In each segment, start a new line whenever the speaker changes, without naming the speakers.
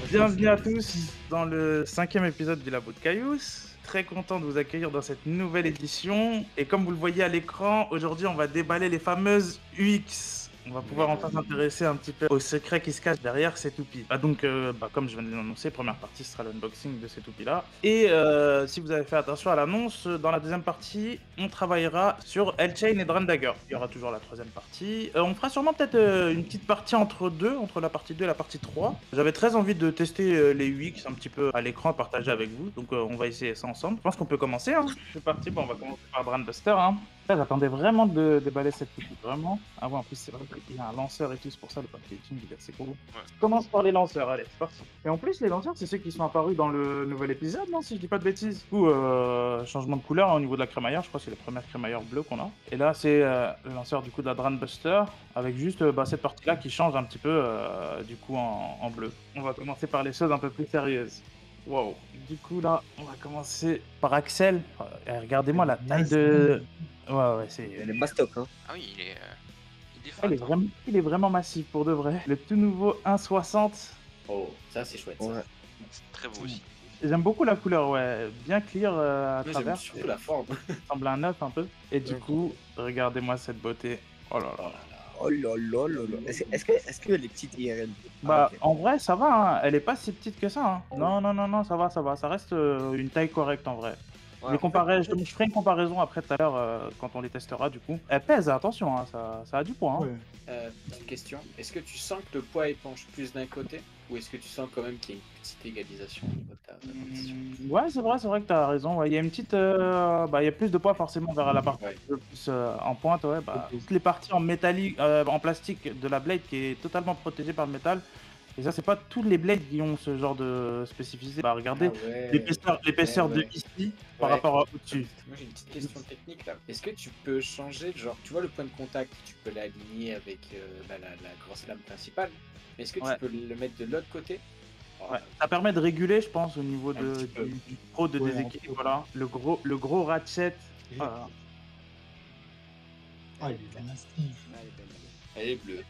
Bienvenue à tous dans le 5e épisode du Labo de Caius. Très content de vous accueillir dans cette nouvelle édition. Et comme vous le voyez à l'écran, aujourd'hui on va déballer les fameuses UX. On va pouvoir enfin s'intéresser un petit peu aux secrets qui se cachent derrière ces toupies. Comme je viens de l'annoncer, première partie sera l'unboxing de ces toupies-là. Et si vous avez fait attention à l'annonce, dans la deuxième partie, on travaillera sur L-Chain et Dagger. Il y aura toujours la troisième partie. On fera sûrement peut-être une petite partie entre deux, entre la partie 2 et la partie 3. J'avais très envie de tester les UX un petit peu à l'écran, partager avec vous. Donc on va essayer ça ensemble. Je pense qu'on peut commencer. Hein. C'est parti. Bon, on va commencer par Brandbuster. Hein. J'attendais vraiment de déballer cette petite, vraiment. Ah ouais, en plus, c'est vrai qu'il y a un lanceur et tout, c'est pour ça le packaging, il est assez cool. Ouais. Je commence par les lanceurs, allez, c'est parti. Et en plus, les lanceurs, c'est ceux qui sont apparus dans le nouvel épisode, non, si je dis pas de bêtises. Du coup, changement de couleur hein, au niveau de la crémaillère, je crois que c'est les premières crémaillères bleues qu'on a. Et là, c'est le lanceur du coup de la Buster, avec juste cette partie-là qui change un petit peu, du coup, en bleu. On va commencer par les choses un peu plus sérieuses. Wow. Du coup, là, on va commencer par Axel. Regardez-moi la taille de... Ouais, c'est...
Elle est mastoc, hein.
Ah oui, il est
Il est vraiment massif pour de vrai. Le tout nouveau 1,60.
Oh, ça c'est chouette.
Ouais.
très beau aussi.
J'aime beaucoup la couleur, ouais. Bien clear à
Moi,
travers.
j'aime surtout la forme.
Ça semble un œuf un peu. Et du coup, regardez-moi cette beauté. Oh là là.
Oh là là là là. Est-ce qu'elle est petite IRL?
Bah,
ok.
en vrai, ça va, hein. Elle est pas si petite que ça. Hein. Non, ça va. Ça reste une taille correcte en vrai.
Ouais,
Je ferai une comparaison après tout à l'heure quand on les testera du coup. Elle pèse, attention, hein, ça a du poids. Hein.
Ouais. Petite question. Est-ce que tu sens que le poids il penche plus d'un côté ou est-ce que tu sens quand même qu'il y a une petite égalisation au niveau de ta répartition?
Ouais, c'est vrai que t'as raison. Ouais. Il y a une petite, il y a plus de poids forcément vers la partie
Ouais.
plus en pointe. Ouais, toutes les parties en métallique, en plastique de la blade qui est totalement protégée par le métal. Et ça, c'est pas tous les blades qui ont ce genre de spécificité. Bah, regardez
Ah ouais.
l'épaisseur
Ouais,
de
ouais.
ici par rapport à au-dessus.
Moi j'ai une petite question technique là. Est-ce que tu peux changer, genre, tu vois le point de contact, tu peux l'aligner avec la grosse lame principale, mais est-ce que
Ouais.
tu peux le mettre de l'autre côté?
Ouais. Ça permet de réguler, je pense, au niveau
Un petit peu.
du pro de déséquilibre. Voilà. Le gros ratchet. Voilà.
Ah, il est massif.
Elle est bleue.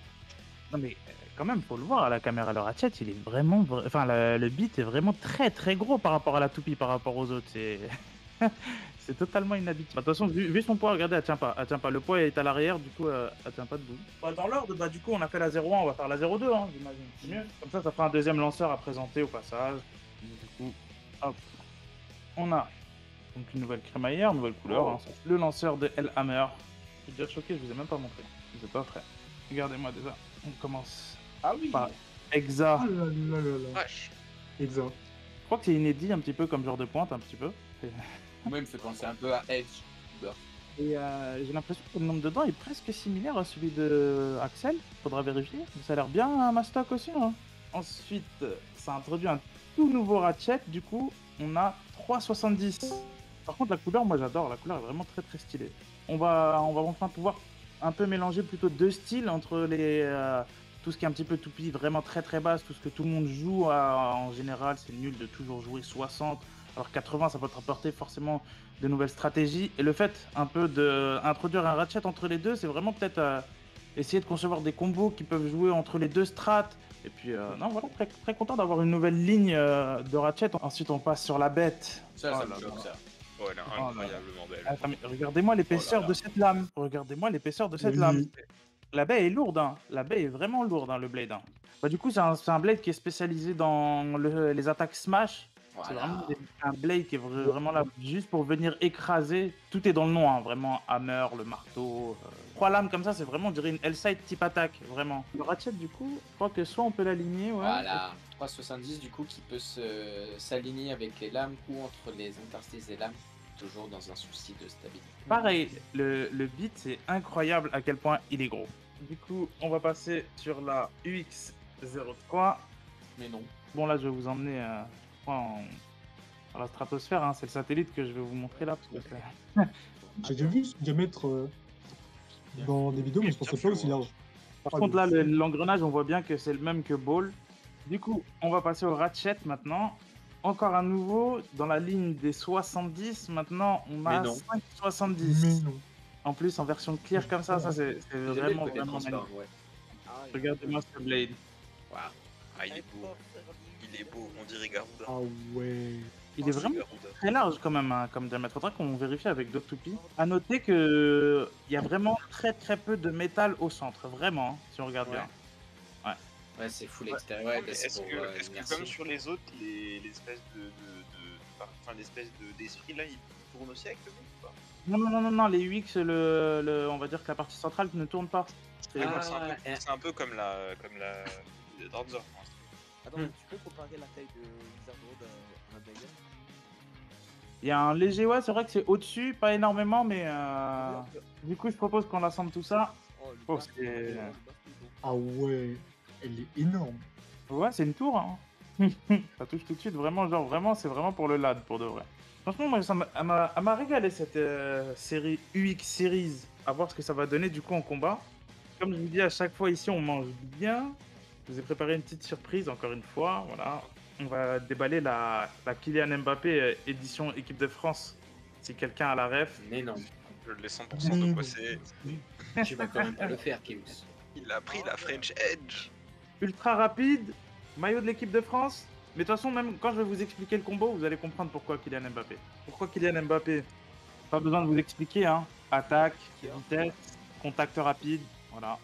Non mais quand même, faut le voir à la caméra, le ratchet, il est vraiment... Enfin, le bit est vraiment très très gros par rapport à la toupie, par rapport aux autres. C'est... c'est totalement inhabituel. Bah, de toute façon, vu son poids, regardez, elle tient pas. Le poids est à l'arrière, du coup, elle tient pas debout. Bah, dans l'ordre, du coup, on a fait la 0,1, on va faire la 0,2, hein, j'imagine. C'est mieux. Comme ça fera un deuxième lanceur à présenter au passage. Du coup, hop. On a donc une nouvelle crémaillère, nouvelle couleur. Hein, le lanceur de L-Hammer. Je suis déjà choqué, je vous ai même pas montré. Je vous ai pas prêt. Regardez-moi déjà. On commence par Exa.
Ah là là là là.
Wesh.
Exact.
Je crois que c'est inédit un petit peu comme genre de pointe, un petit peu.
Moi il me fait penser un peu à Edge.
Et j'ai l'impression que le nombre de dents est presque similaire à celui de Axel. Faudra vérifier. Mais ça a l'air bien un mastoc aussi. Hein. Ensuite, ça introduit un tout nouveau ratchet. Du coup, on a 3,70. Par contre, la couleur, moi j'adore. La couleur est vraiment très très stylée. On va enfin pouvoir un peu mélanger plutôt deux styles entre tout ce qui est un petit peu toupie vraiment très très basse, tout ce que tout le monde joue en général. C'est nul de toujours jouer 60. Alors 80, ça peut te rapporter forcément de nouvelles stratégies. Et le fait un peu d'introduire un ratchet entre les deux, c'est vraiment peut-être essayer de concevoir des combos qui peuvent jouer entre les deux strats. Et puis, non, voilà, très, très content d'avoir une nouvelle ligne de ratchet. Ensuite, on passe sur la bête.
Ça me choque ça.
Oh, elle est incroyablement belle.
Attends, mais regardez-moi l'épaisseur de cette lame. Regardez-moi l'épaisseur de cette lame. La baie est lourde, hein. La baie est vraiment lourde, hein, le blade. Hein. Bah, du coup, c'est un blade qui est spécialisé dans les attaques smash. C'est vraiment un blade qui est vraiment là juste pour venir écraser. Tout est dans le nom, hein, vraiment. Hammer, le marteau. 3 lames comme ça, c'est vraiment, on dirait une L-side type attaque, vraiment. Le ratchet, du coup, je crois que soit on peut l'aligner, ouais.
Voilà, 3,70 du coup qui peut s'aligner avec les lames ou entre les interstices des lames, toujours dans un souci de stabilité.
Pareil, le beat, c'est incroyable à quel point il est gros. Du coup, on va passer sur la UX03.
Mais non.
Bon, là, je vais vous emmener dans la stratosphère, hein. C'est le satellite que je vais vous montrer là. Parce que
J'ai déjà vu ce diamètre dans des vidéos, mais je pensais pas aussi large.
Par contre, là, l'engrenage, on voit bien que c'est le même que Ball. Du coup, on va passer au ratchet maintenant. Encore un nouveau, dans la ligne des 70, maintenant, on a 5,70.
Mais non.
En plus, en version clear comme ça, c'est vraiment magnifique.
Ouais.
Regardez-moi ce blade.
Waouh.
Ah, il est beau. il est beau, on dirait Garuda.
Ah ouais.
Il est
c'est
vraiment
Garuda.
très large quand même, hein, comme diamètre. Faudra qu'on vérifie avec d'autres toupies. À noter que il y a vraiment très peu de métal au centre, vraiment, hein, si on regarde
Ouais.
bien.
Ouais, c'est full
Ouais.
extérieur. Ouais,
Non, mais
bah, c'est
est-ce
pour
que
l'inertie.
comme sur les autres, l'espèce l'espèce d'esprit là, il tourne aussi avec le mec ou pas?
Non, les UX, on va dire que la partie centrale ne tourne pas. C'est-
Moi, c'est un
Ah,
peu, c'est un peu comme la Dancer pour l'instant.
Attends,
Hmm.
tu peux comparer la taille de Wizard Road à un Dagger?
Il y a un léger, ouais, c'est vrai que c'est au-dessus, pas énormément, mais
Regarde,
du coup, je propose qu'on assemble tout ça.
Oh, le
Oh,
basque,
c'est-
le basque, il est beau.
Ah ouais. Elle est énorme.
Ouais, c'est une tour, hein. Ça touche tout de suite, vraiment, genre, vraiment, c'est vraiment pour le LAD, pour de vrai. Franchement, moi, elle m'a régalé cette série UX Series, à voir ce que ça va donner du coup en combat. Comme je vous dis, à chaque fois ici, on mange bien. Je vous ai préparé une petite surprise, encore une fois, voilà. On va déballer la Kylian Mbappé édition équipe de France, si quelqu'un a la ref.
mais non,
Je l'ai 100% de quoi c'est.
tu vas quand même pas le faire, Keus.
Il a pris la French Edge.
Ultra rapide, maillot de l'équipe de France. Mais de toute façon, même quand je vais vous expliquer le combo, vous allez comprendre pourquoi Kylian Mbappé. Pourquoi Kylian Mbappé? Pas besoin de vous expliquer, hein. Attaque, vitesse, contact rapide, voilà.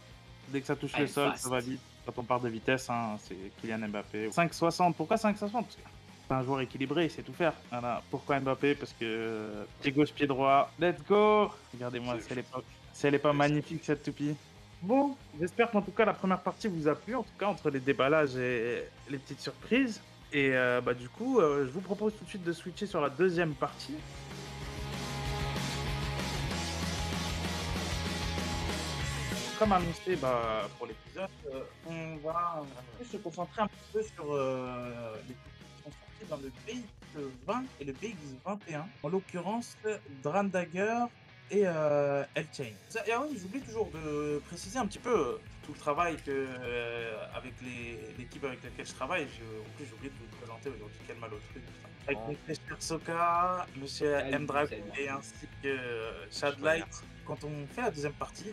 Dès que ça touche le sol,
fast.
ça va vite. Quand on parle de vitesse, hein, c'est Kylian Mbappé. 5,60, pourquoi 5,60? Parce que c'est un joueur équilibré, il sait tout faire. Voilà. Pourquoi Mbappé? Parce que pied gauche, pied droit. Let's go! Regardez-moi, si elle est pas magnifique cette toupie. Bon, j'espère qu'en tout cas la première partie vous a plu, en tout cas entre les déballages et les petites surprises. Et du coup, je vous propose tout de suite de switcher sur la deuxième partie. Comme annoncé pour l'épisode, on va se concentrer un petit peu sur les topics qui sont sortis dans le BX20 et le BX21. En l'occurrence, Drandager et L-Chain. Et oui, j'oublie toujours de préciser un petit peu tout le travail que, avec l'équipe avec laquelle je travaille. En plus, j'ai oublié de vous présenter aujourd'hui. Quel mal au truc. Putain. Avec mon frère Soka, Monsieur M. Dragon et ainsi que Shadlight. Quand on fait la deuxième partie,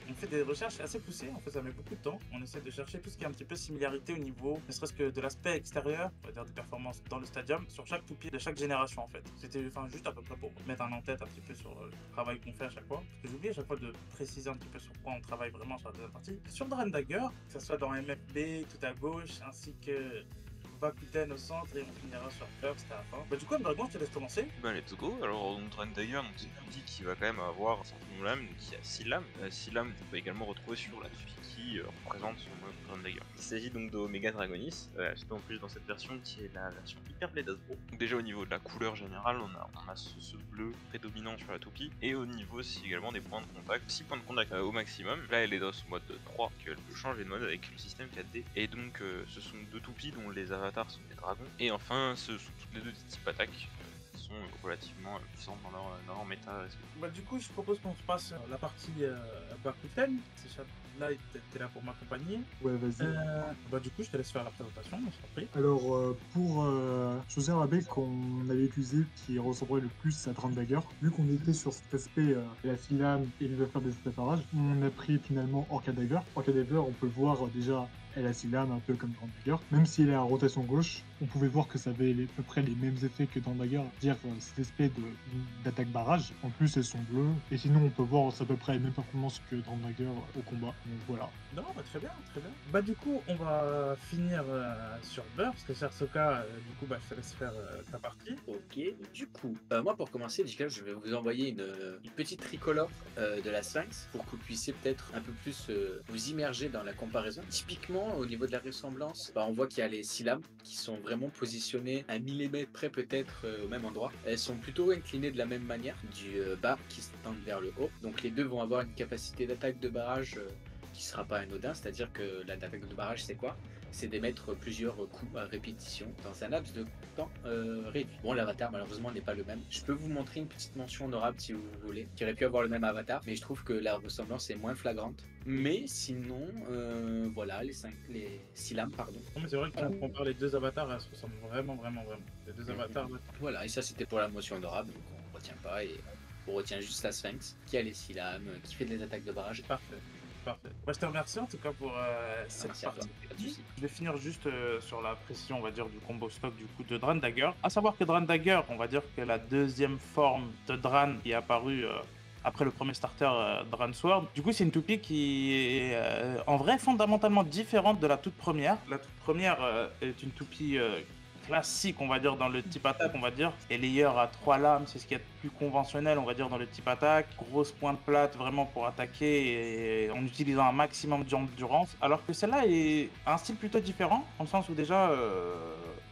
on fait des recherches assez poussées. En fait, ça met beaucoup de temps. On essaie de chercher tout ce qui est un petit peu similarité au niveau, ne serait-ce que de l'aspect extérieur, on va dire des performances dans le stadium, sur chaque toupie de chaque génération en fait. C'était juste à peu près pour mettre un en tête un petit peu sur le travail qu'on fait à chaque fois. Parce que j'oublie à chaque fois de préciser un petit peu sur quoi on travaille vraiment sur la deuxième partie. Sur Drandager, que ce soit dans MFB tout à gauche, ainsi que Bakuten au centre et on finira sur First à la fin. Du coup, Dragon, je te laisse commencer.
Ben let's go. Alors Drandager, c'est une outil qui va quand même avoir un certain nombre de lames, donc il y a 6 lames. 6 lames qu'on peut également retrouver sur la toupie qui représente son mode Drandager. Il s'agit donc d'Omega Dragonis, surtout en plus dans cette version qui est la version Hyper Blade Hasbro. Donc déjà au niveau de la couleur générale, on a ce bleu prédominant sur la toupie, et au niveau aussi également des points de contact, 6 points de contact au maximum. Là elle est dans ce mode 3, qu'elle peut changer de mode avec le système 4D, et donc ce sont deux toupies dont les avatars sont des dragons, et enfin ce sont toutes les deux des types attaques qui sont relativement puissantes dans leur méta.
Du coup, je propose qu'on se passe à la partie Bakuten. C'est Shadlight, t'es là pour m'accompagner.
Ouais, vas-y.
Du coup, je te laisse faire la présentation, je t'en prie.
Alors, pour choisir la baie qu'on avait utilisée qui ressemblerait le plus à Drandager, vu qu'on était sur cet aspect la filame et il va faire des séparages, on a pris finalement Orca Dagger. Orca Dagger, on peut voir déjà, elle a 6 lames un peu comme Drandager. Même si elle est à rotation gauche, on pouvait voir que ça avait à peu près les mêmes effets que Drandager, dire cet aspect d'attaque barrage. En plus, elles sont bleues. Et sinon, on peut voir c'est à peu près les mêmes performances que Drandager au combat. Donc voilà.
Non, très bien, très bien. Du coup, on va finir sur Burst, parce que Soka, du coup, je te laisse faire ta partie.
Ok, du coup, moi pour commencer, je vais vous envoyer une petite tricolore de la Sphinx pour que vous puissiez peut-être un peu plus vous immerger dans la comparaison. Typiquement, au niveau de la ressemblance, on voit qu'il y a les 6 lames qui sont vraiment positionnées à 1 millimètre près peut-être au même endroit. Elles sont plutôt inclinées de la même manière, du bas qui se tend vers le haut. Donc les deux vont avoir une capacité d'attaque de barrage qui sera pas anodin, c'est-à-dire que l'attaque de barrage c'est quoi? C'est d'émettre plusieurs coups à répétition dans un laps de temps réduit. Bon, l'avatar malheureusement n'est pas le même. Je peux vous montrer une petite mention honorable si vous voulez, qui aurait pu avoir le même avatar, mais je trouve que la ressemblance est moins flagrante. Mais sinon, voilà, les 6 lames, pardon.
Non, mais c'est vrai que quand on compare les deux avatars, elles se ressemblent vraiment. Les deux avatars.
Voilà, et ça c'était pour la mention honorable, donc on retient pas et on retient juste la Sphinx, qui a les 6 lames, qui fait des attaques de barrage.
Parfait. Parfait. Moi, je te remercie en tout cas pour cette
Merci à toi.
partie.
Pas de soucis.
Je vais finir juste sur la précision, on va dire, du combo stock du coup de Dran Dagger. À savoir que Dran Dagger, on va dire que la deuxième forme de Dran qui est apparue après le premier starter Dran Sword. Du coup, c'est une toupie qui est en vrai fondamentalement différente de la toute première. La toute première est une toupie classique, on va dire, dans le type attaque, on va dire. Et layer à 3 lames, c'est ce qui est plus conventionnel, on va dire, dans le type attaque. Grosse pointe plate, vraiment pour attaquer et en utilisant un maximum d'endurance. Alors que celle-là est un style plutôt différent, dans le sens où déjà,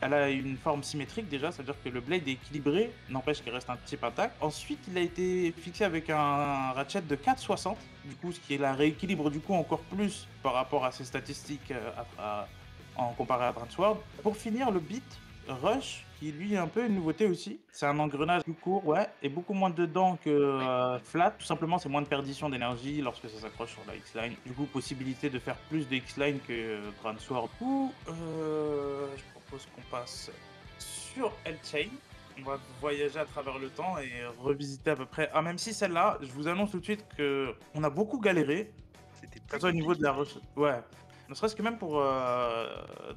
elle a une forme symétrique déjà, c'est-à-dire que le blade est équilibré, n'empêche qu'il reste un type attaque. Ensuite, il a été fixé avec un ratchet de 4,60, du coup, ce qui la rééquilibre du coup encore plus par rapport à ses statistiques en comparé à Sword. Pour finir, le beat Rush, qui lui est un peu une nouveauté aussi. C'est un engrenage plus court, ouais, et beaucoup moins de dents que Flat. Tout simplement, c'est moins de perdition d'énergie lorsque ça s'accroche sur la X-Line. Du coup, possibilité de faire plus de X-Line que Sword. Du coup, je propose qu'on passe sur L-Chain. On va voyager à travers le temps et revisiter à peu près. Ah, même si celle-là, je vous annonce tout de suite que on a beaucoup galéré.
C'était
Que ce soit au niveau de la recherche. Ouais. Ne serait-ce que même pour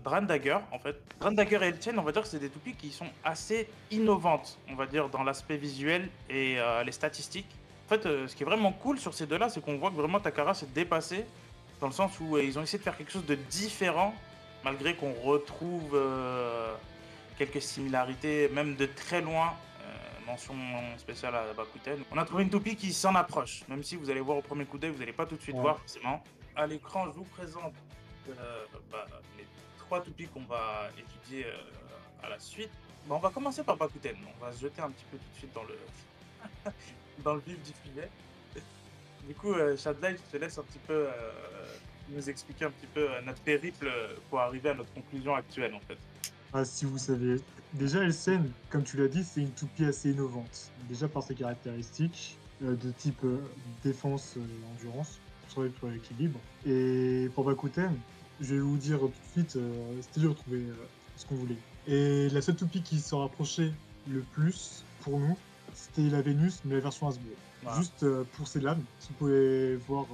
Dran Dagger, en fait. Dran Dagger et L-Chain, on va dire que c'est des toupies qui sont assez innovantes, on va dire, dans l'aspect visuel et les statistiques. En fait, ce qui est vraiment cool sur ces deux-là, c'est qu'on voit que vraiment Takara s'est dépassé, dans le sens où ils ont essayé de faire quelque chose de différent, malgré qu'on retrouve quelques similarités, même de très loin. Mention spéciale à Bakuten. On a trouvé une toupie qui s'en approche, même si vous allez voir au premier coup d'œil, vous n'allez pas tout de suite voir forcément. À l'écran, je vous présente les 3 toupies qu'on va étudier à la suite. On va commencer par Bakuten. On va se jeter un petit peu tout de suite dans le, dans le vif du filet. Du coup, Shadlight, je te laisse un petit peu nous expliquer un petit peu notre périple pour arriver à notre conclusion actuelle en fait.
Ah, si vous savez. Déjà, Elsen, comme tu l'as dit, c'est une toupie assez innovante. Déjà par ses caractéristiques de type défense et endurance, sur l'équilibre. Et pour Bakuten, je vais vous dire tout de suite, c'était dur de trouver ce qu'on voulait. Et la seule toupie qui s'en rapprochait le plus pour nous, c'était la Vénus, mais la version Hasbro.
Voilà.
Juste pour ses lames, si vous pouvez voir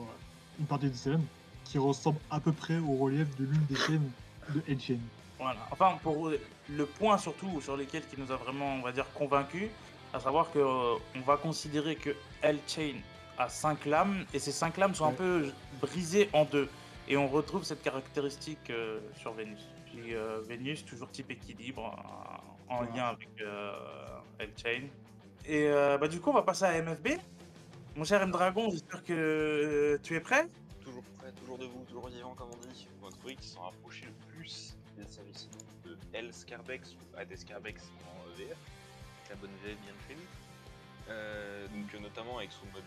une partie de ses lames, qui ressemble à peu près au relief de l'une des chaînes de L-Chain.
Voilà. Enfin, pour le point surtout sur lequel qui nous a vraiment, on va dire, convaincus, à savoir que on va considérer que L-Chain a 5 lames et ces 5 lames sont un peu brisées en deux. Et on retrouve cette caractéristique sur Vénus. Puis Vénus, toujours type équilibre, en lien avec L-Chain. Et du coup, on va passer à MFB. Mon cher M-Dragon, j'espère que tu es prêt.
Toujours prêt, toujours debout, toujours vivant comme on dit. On va trouver qu'ils sont rapprochés le plus des services de L Scarbex ou AD Scarbex en VF, la bonne VF bien connue. Donc notamment avec son mode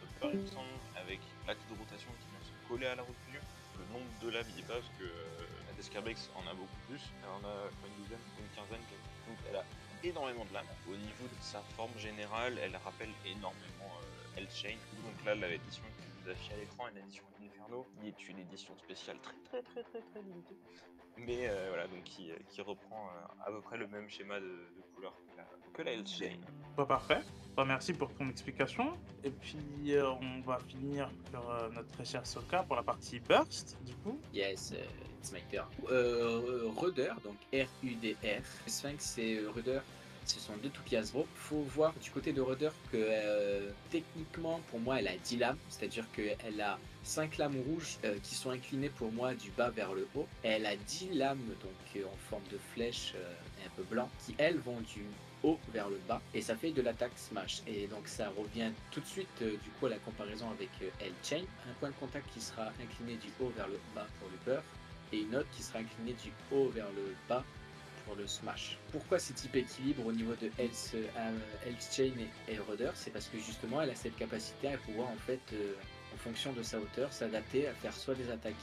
upper il me semble, avec l'axe de rotation qui vient se coller à la retenue. Le nombre de lames il est pas parce que AD Scarbex en a beaucoup plus, elle en a une douzaine, une quinzaine, donc elle a énormément de lames. Au niveau de sa forme générale, elle rappelle énormément L-Chain. Donc là, l'édition qui vous affiche à l'écran est l'édition Inferno, qui est une édition spéciale très limitée. Mais voilà, donc qui reprend à peu près le même schéma de couleur que la L-Chain.
Parfait. Merci pour ton explication. Et puis on va finir sur notre très cher Soka pour la partie Burst, du coup.
Yes, it's my turn. Rudder, donc R-U-D-R. Sphinx et Rudder, ce sont deux toupies Hasbro. Faut voir du côté de Rudder que techniquement, pour moi, elle a 10 lames. C'est-à-dire qu'elle a 5 lames rouges qui sont inclinées pour moi du bas vers le haut. Elle a 10 lames donc en forme de flèche et un peu blanc qui, elles, vont du haut vers le bas et ça fait de l'attaque smash. Et donc ça revient tout de suite du coup à la comparaison avec L-Chain. Un point de contact qui sera incliné du haut vers le bas pour le burst et une autre qui sera inclinée du haut vers le bas pour le smash. Pourquoi c'est type équilibre au niveau de L-Chain et Rudder? C'est parce que justement elle a cette capacité à pouvoir en fait en fonction de sa hauteur s'adapter à faire soit des attaques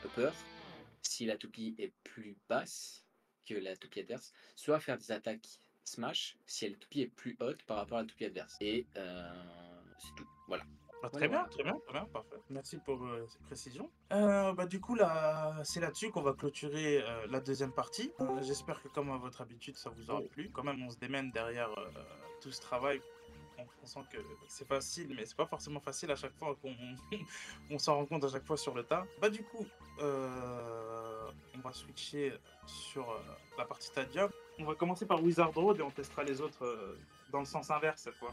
upper si la toupie est plus basse que la toupie adverse, soit faire des attaques smash si la toupie est plus haute par rapport à la toupie adverse. Et c'est tout. Voilà.
Très bien, parfait. Merci pour ces précisions. Du coup, c'est là-dessus qu'on va clôturer la deuxième partie. J'espère que comme à votre habitude, ça vous aura plu. Quand même, on se démène derrière tout ce travail. en pensant que c'est facile, mais c'est pas forcément facile à chaque fois qu'on on s'en rend compte à chaque fois sur le tas. Bah du coup, on va switcher sur la partie Stadium. On va commencer par Wizard Road et on testera les autres dans le sens inverse cette fois.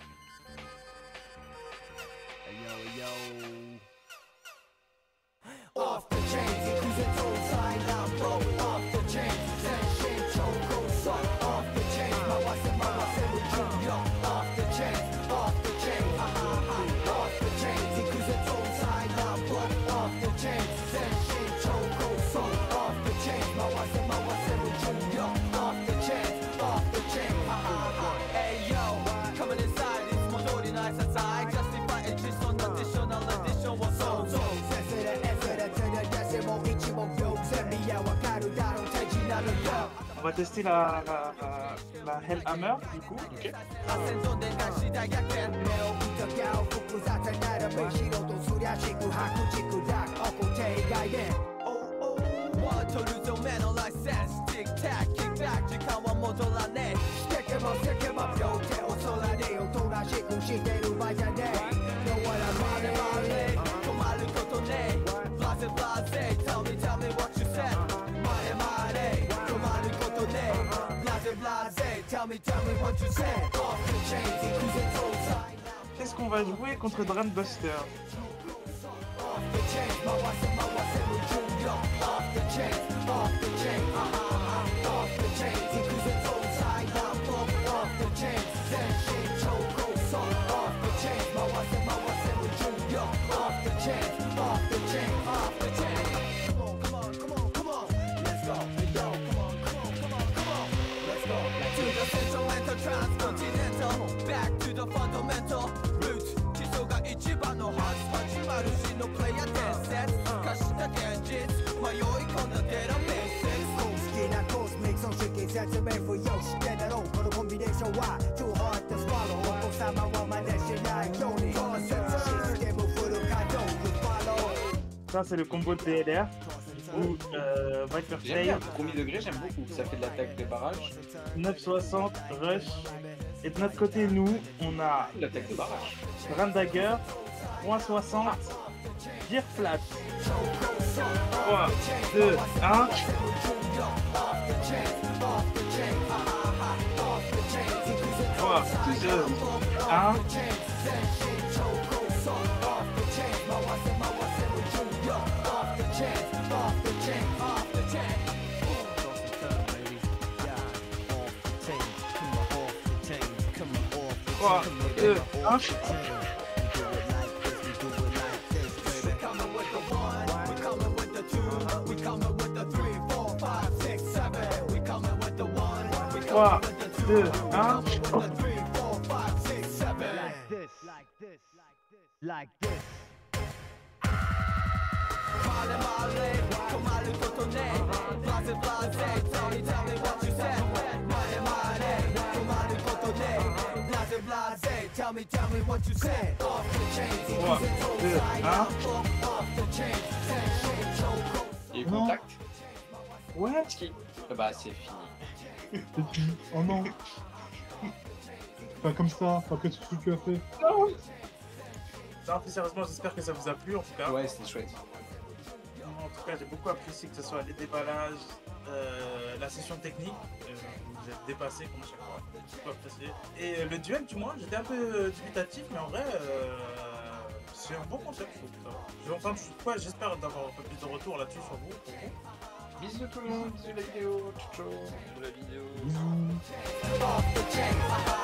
Off the chains, cruising through side now, bro. Off the chains, sensation, choco, suck. Off the chains, my what's with Junior. Off the chains, off the chains, off the chains, cruising through side now, bro. Off the chains, sensation, choco, suck. Off the chains, my what's with Junior. Off the chains, off the chains. Hey yo, coming inside, it's Modori nice outside. Justify it just on additional edition, what's so.
On va tester la Hellhammer du coup. Ok.
Tell me what you said. Off the chains, cruising through side now.
Qu'est-ce qu'on va jouer contre Dreambuster?
Off the chains, my what's with Junior. Off the chains, off the chains, off the chains, cruising through side now, bro. Off the chains, sensation, choco, song. Off the chains, my what's with Junior. Off the chains, off the chains, off the chains. Come on, come on, come on, let's go. Hey yo, come on, come on, come on, come on, let's go. To the central and transcontinental, back to the fundamental roots. Kisoga ichiban no hearts, hachimaru shi no player dance kashita genjitsu, mayoi konda data basics. Hokina cosmic, so shaking sentiment for Yoshi Denaro. For the combination Y, too hard to swallow. Okosama wa maneshi nai yoni. Concept system for the kado you follow.
Ça c'est le combo de DLR où Viper
J'aime bien,
Tail,
premier degré, j'aime beaucoup. Ça fait de l'attaque de barrage.
960, Rush. Et de notre côté, nous, on a
L'attaque de barrage.
Brand Dagger, point 60, Gear Flat. 3, 2, 1. 3, 2, 1. Trois, deux, un. Trois, deux, un.
Like this. Tell me what you said. Off the chains,
3, 2, 1.
off the chains,
Et
Non.
contact.
Ouais.
Ski. Bah c'est fini.
Et puis, oh non. Pas comme ça, après tout ce que tu as fait.
Non, plus sérieusement, j'espère que ça vous a plu en tout cas.
Ouais, c'était chouette.
En tout cas, j'ai beaucoup apprécié que ce soit les déballages, la session technique. Vous êtes dépassé comme à chaque fois. J'ai beaucoup apprécié. Et le duel, du moins, j'étais un peu dubitatif, mais en vrai, c'est un bon concept, je trouve. Ça va. Je vais entendre, j'espère d'avoir un peu plus de retour là-dessus sur vous. Pour vous.
Bisous tout le monde, bisous la vidéo. Ciao ciao.
De la vidéo.
Bisous.
off the chains.